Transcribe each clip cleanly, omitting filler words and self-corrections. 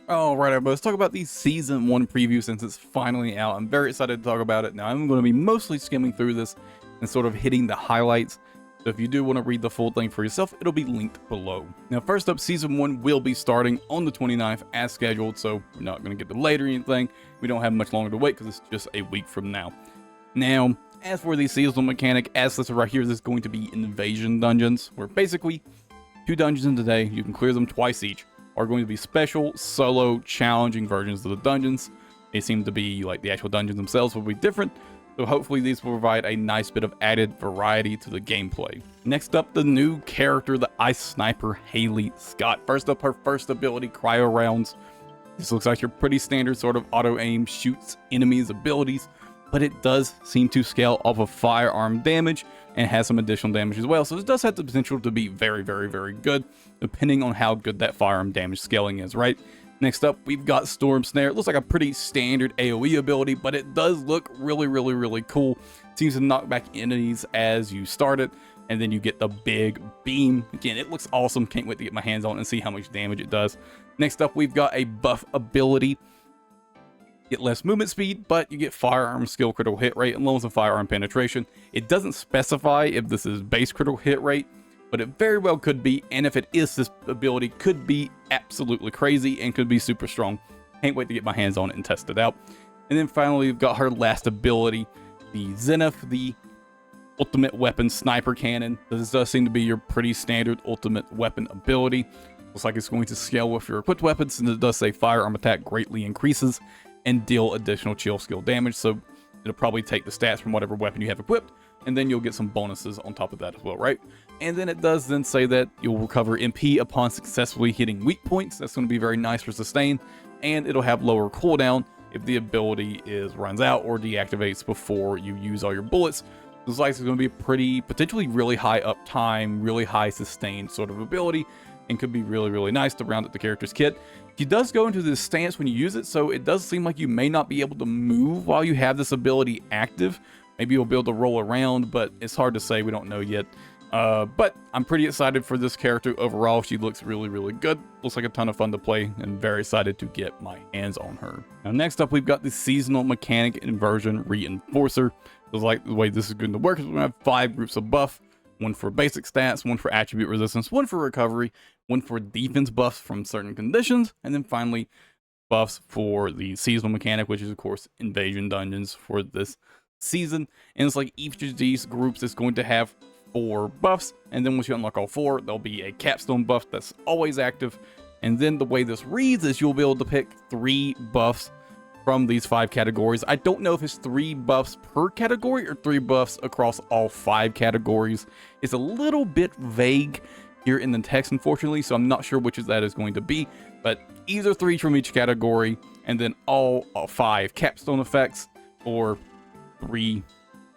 Alright, everybody, let's talk about the Season 1 preview since it's finally out. I'm very excited to talk about it. Now, I'm going to be mostly skimming through this and sort of hitting the highlights. So if you do want to read the full thing for yourself, it'll be linked below. Now, first up, Season 1 will be starting on the 29th as scheduled, so we're not going to get delayed or anything. We don't have much longer to wait because it's just a week from now. Now, as for the seasonal mechanic, as listed right here, this is going to be invasion dungeons, where basically 2 dungeons in the day, you can clear them twice each, are going to be special, solo, challenging versions of the dungeons. They seem to be, like, the actual dungeons themselves will be different, so hopefully these will provide a nice bit of added variety to the gameplay. Next up, the new character, the Ice Sniper Haley Scott. First up, her first ability, Cryo Rounds. This looks like your pretty standard sort of auto-aim, shoots enemies' abilities, but it does seem to scale off of firearm damage and has some additional damage as well. So this does have the potential to be very, very, very good, depending on how good that firearm damage scaling is, right? Next up, we've got Storm Snare. It looks like a pretty standard AoE ability, but it does look really, really, really cool. It seems to knock back enemies as you start it, and then you get the big beam. Again, it looks awesome. Can't wait to get my hands on it and see how much damage it does. Next up, we've got a buff ability. Get less movement speed, but you get firearm skill critical hit rate and loads of firearm penetration. It doesn't specify if this is base critical hit rate, but it very well could be, and if it is, this ability could be absolutely crazy and could be super strong. Can't wait to get my hands on it and test it out. And then finally, we've got her last ability, the Zenith, the ultimate weapon sniper cannon. This does seem to be your pretty standard ultimate weapon ability. Looks like it's going to scale with your equipped weapons, and it does say firearm attack greatly increases and deal additional chill skill damage, so it'll probably take the stats from whatever weapon you have equipped, and then you'll get some bonuses on top of that as well, right? And then it does then say that you'll recover MP upon successfully hitting weak points. That's going to be very nice for sustain, and it'll have lower cooldown if the ability runs out or deactivates before you use all your bullets. This likely is going to be a pretty, potentially really high uptime, really high sustained sort of ability, and could be really, really nice to round out the character's kit. He does go into this stance when you use it, so it does seem like you may not be able to move while you have this ability active. Maybe you'll be able to roll around, but it's hard to say. We don't know yet. But I'm pretty excited for this character overall. She looks really, really good. Looks like a ton of fun to play, and very excited to get my hands on her. Now, next up, we've got the seasonal mechanic inversion reinforcer. It's like the way this is going to work is we're going to have 5 groups of buff. One for basic stats, one for attribute resistance, one for recovery, one for defense buffs from certain conditions, and then finally buffs for the seasonal mechanic, which is of course invasion dungeons for this season. And it's like each of these groups is going to have 4 buffs, and then once you unlock all 4, there'll be a capstone buff that's always active. And then the way this reads is you'll be able to pick 3 buffs from these 5 categories. I don't know if it's 3 buffs per category or 3 buffs across all 5 categories. It's a little bit vague here in the text, unfortunately, so I'm not sure which of that is going to be, but either 3 from each category, and then all 5 capstone effects, or 3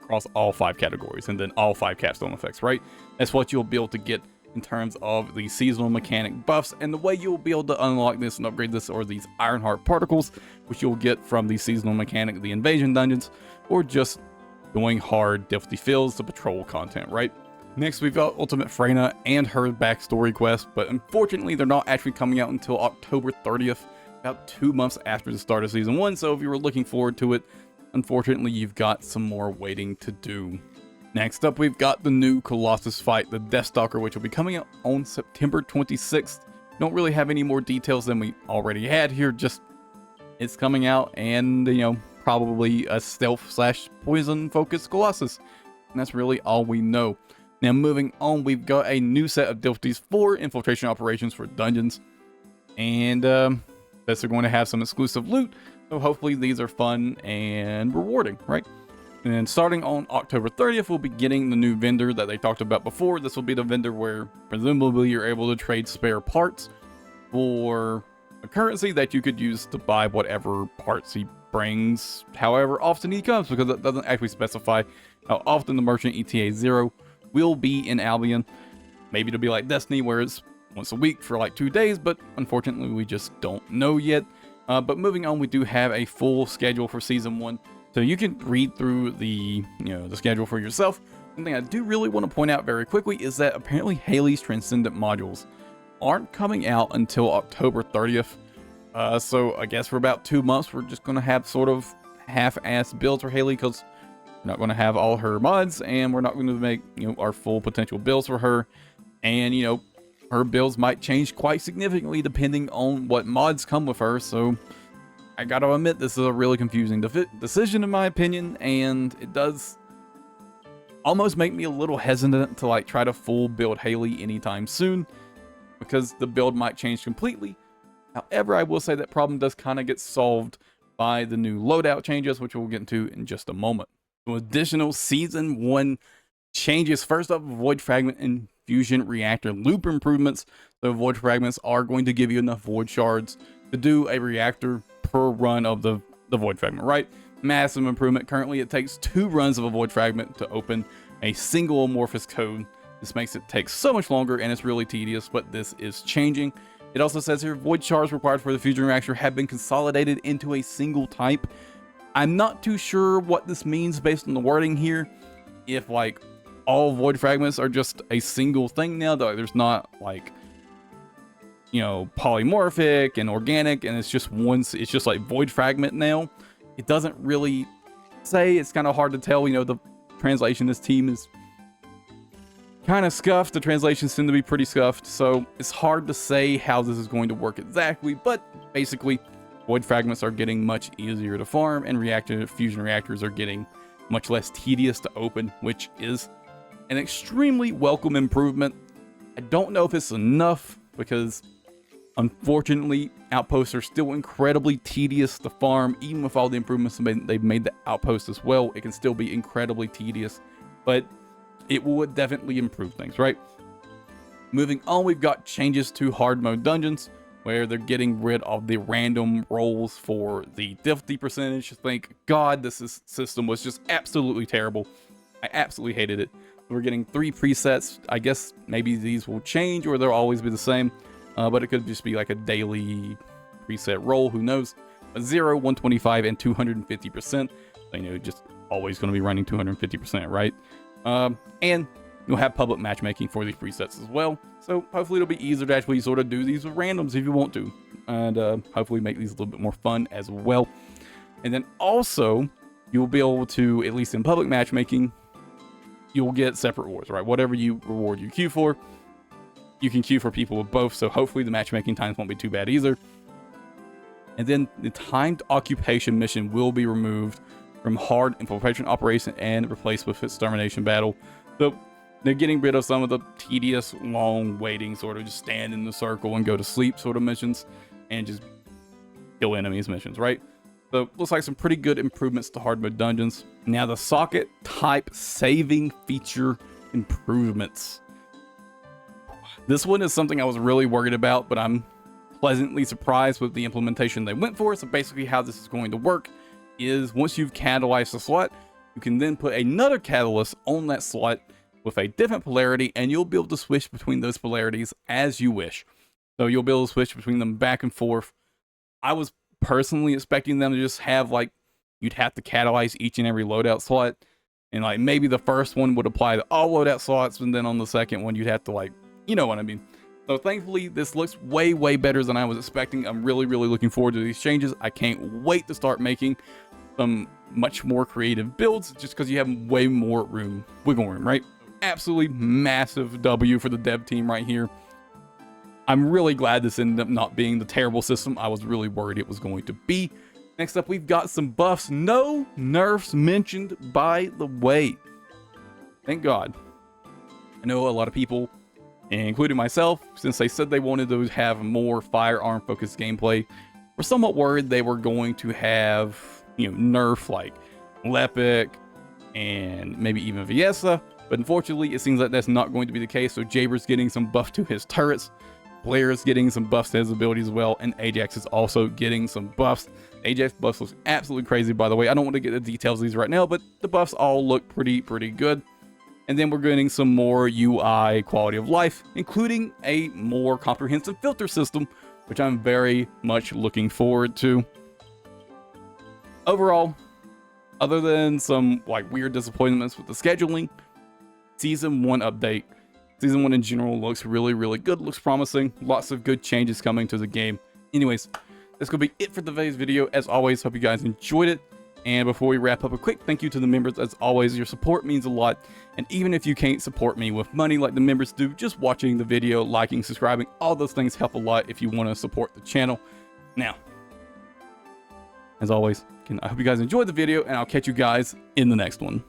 across all 5 categories, and then all 5 capstone effects, right? That's what you'll be able to get in terms of the seasonal mechanic buffs, and the way you'll be able to unlock this and upgrade this are these Ironheart particles, which you'll get from the seasonal mechanic, the invasion dungeons, or just going hard difficulty fields to patrol content, right? Next, we've got Ultimate Freyna and her backstory quest, but unfortunately, they're not actually coming out until October 30th, about 2 months after the start of Season 1, so if you were looking forward to it, unfortunately, you've got some more waiting to do. Next up, we've got the new Colossus fight, the Deathstalker, which will be coming out on September 26th. Don't really have any more details than we already had here, just it's coming out, and, you know, probably a stealth/poison-focused Colossus. And that's really all we know. Now, moving on, we've got a new set of difficulties for infiltration operations for dungeons. And they're going to have some exclusive loot, so hopefully these are fun and rewarding, right? And starting on October 30th, we'll be getting the new vendor that they talked about before. This will be the vendor where presumably you're able to trade spare parts for a currency that you could use to buy whatever parts he brings, however often he comes, because it doesn't actually specify how often the merchant ETA 0 will be in Albion. Maybe it'll be like Destiny, where it's once a week for like 2 days, but unfortunately we just don't know yet. But moving on, we do have a full schedule for Season 1. So you can read through the schedule for yourself. One thing I do really want to point out very quickly is that apparently Haley's Transcendent modules aren't coming out until October 30th. So I guess for about 2 months, we're just going to have sort of half-assed builds for Haley, because we're not going to have all her mods, and we're not going to make, our full potential builds for her. And, her builds might change quite significantly depending on what mods come with her. So I got to admit, this is a really confusing decision in my opinion, and it does almost make me a little hesitant to like try to full build Haley anytime soon, because the build might change completely. However, I will say that problem does kind of get solved by the new loadout changes, which we'll get into in just a moment. So additional Season 1 changes. First up, Void Fragment and Fusion Reactor loop improvements. So Void Fragments are going to give you enough Void Shards to do a reactor per run of the Void Fragment, right? Massive improvement. Currently, it takes 2 runs of a Void Fragment to open a single amorphous code. This makes it take so much longer, and it's really tedious, but this is changing. It also says here, Void Shards required for the Fusion Reactor have been consolidated into a single type. I'm not too sure what this means based on the wording here. If, like, all Void Fragments are just a single thing now, though there's not, like, polymorphic and organic, and it's just like Void Fragment now. It doesn't really say. It's kind of hard to tell. The translation, this team is kind of scuffed. The translations tend to be pretty scuffed, so it's hard to say how this is going to work exactly, but basically Void Fragments are getting much easier to farm, and fusion reactors are getting much less tedious to open, which is an extremely welcome improvement. I don't know if it's enough, because unfortunately outposts are still incredibly tedious to farm. Even with all the improvements they've made the outposts as well, it can still be incredibly tedious, but it would definitely improve things, right? Moving on, we've got changes to hard mode dungeons, where they're getting rid of the random rolls for the difficulty percentage. Thank God, this system was just absolutely terrible. I absolutely hated it. We're getting 3 presets. I guess maybe these will change, or they'll always be the same, but it could just be like a daily preset roll, who knows? 0, 125, and 250%. Just always going to be running 250%, right? And you'll have public matchmaking for these presets as well. So hopefully it'll be easier to actually sort of do these with randoms if you want to. And hopefully make these a little bit more fun as well. And then also, you'll be able to, at least in public matchmaking, you'll get separate rewards, right? Whatever reward you queue for, you can queue for people with both. So hopefully the matchmaking times won't be too bad either. And then the timed occupation mission will be removed from hard infiltration operation and replaced with extermination battle. So they're getting rid of some of the tedious, long waiting, sort of just stand in the circle and go to sleep sort of missions, and just kill enemies missions, right? So looks like some pretty good improvements to hard mode dungeons. Now the socket type saving feature improvements. This one is something I was really worried about, but I'm pleasantly surprised with the implementation they went for. So basically how this is going to work is, once you've catalyzed the slot, you can then put another catalyst on that slot with a different polarity, and you'll be able to switch between those polarities as you wish. So you'll be able to switch between them back and forth. I was personally expecting them to just have, like, you'd have to catalyze each and every loadout slot, and like maybe the first one would apply to all loadout slots, and then on the second one you'd have to, like, you know what I mean. So thankfully this looks way better than I was expecting. I'm really looking forward to these changes. I can't wait to start making some much more creative builds, just because you have way more wiggle room, right? Absolutely massive W for the dev team right here. I'm really glad this ended up not being the terrible system I was really worried it was going to be. Next up, we've got some buffs. No nerfs mentioned, by the way. Thank God. I know a lot of people, including myself, since they said they wanted to have more firearm focused gameplay, were somewhat worried they were going to have, nerf like Lepic and maybe even Viesa. But unfortunately, it seems like that's not going to be the case. So Jaber's getting some buff to his turrets, Blair's getting some buffs to his abilities as well, and Ajax is also getting some buffs. Ajax buffs looks absolutely crazy, by the way. I don't want to get the details of these right now, but the buffs all look pretty good. And then we're getting some more UI quality of life, including a more comprehensive filter system, which I'm very much looking forward to. Overall, other than some like weird disappointments with the scheduling, Season 1 update. Season 1 in general looks really good, looks promising. Lots of good changes coming to the game. Anyways, that's going to be it for today's video. As always, hope you guys enjoyed it. And before we wrap up, a quick thank you to the members. As always, your support means a lot. And even if you can't support me with money like the members do, just watching the video, liking, subscribing, all those things help a lot if you want to support the channel. Now, as always, I hope you guys enjoyed the video, and I'll catch you guys in the next one.